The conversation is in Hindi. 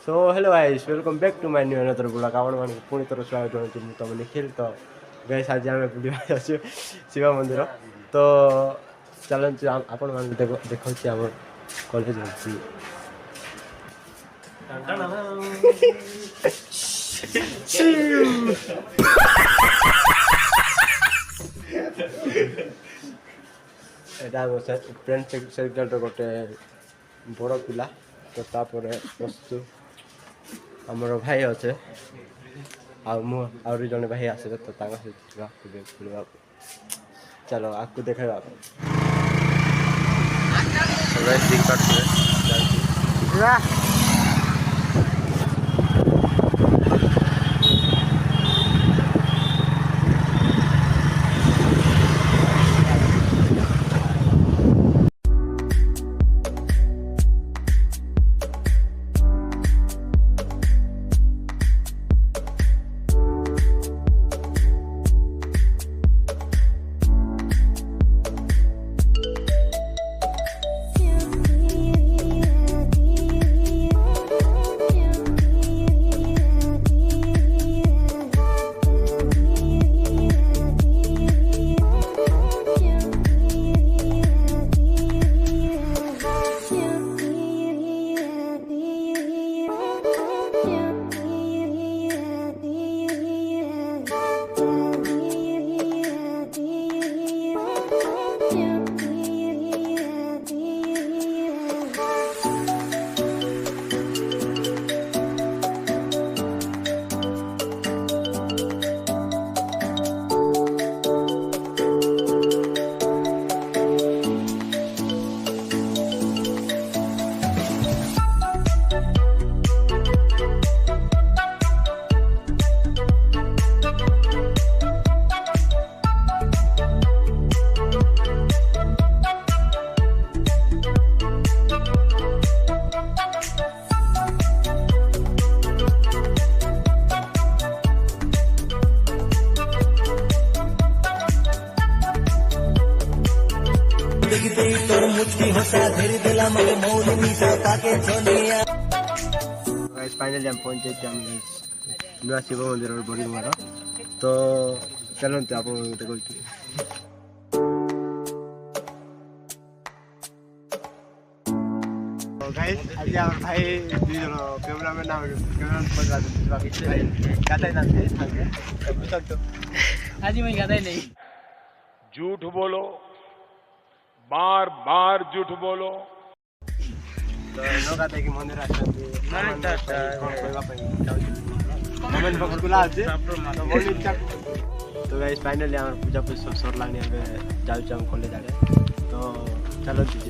So hello guys welcome back to my new another blog आपण मान पुणी थर स्वागत जनाऊँ मु तुम निखिल तो गाइस आज आम बुला शिव मंदिर तो चलते आपण मान देखा आम कॉलेज होती फ्रेंड सर्कल गोटे बड़ पिला तो तापर बसु आमर भाई अच्छे आउरी जड़े भाई आसे तो सहित चलो आपको देखा फाइनली हम पहुंचे नुआ शिव मंदिर बड़ी मार तो चलते आप भाई दुई जन कैमरामैन आज मैं गाता नहीं। झूठ बोलो, बार बार झूठ बोलो। तो न गाता कि मंदिर तो गाइस फाइनली आम पूजा पूजा सब सरलानी जाऊँ कॉलेज आड़े तो चलो जी।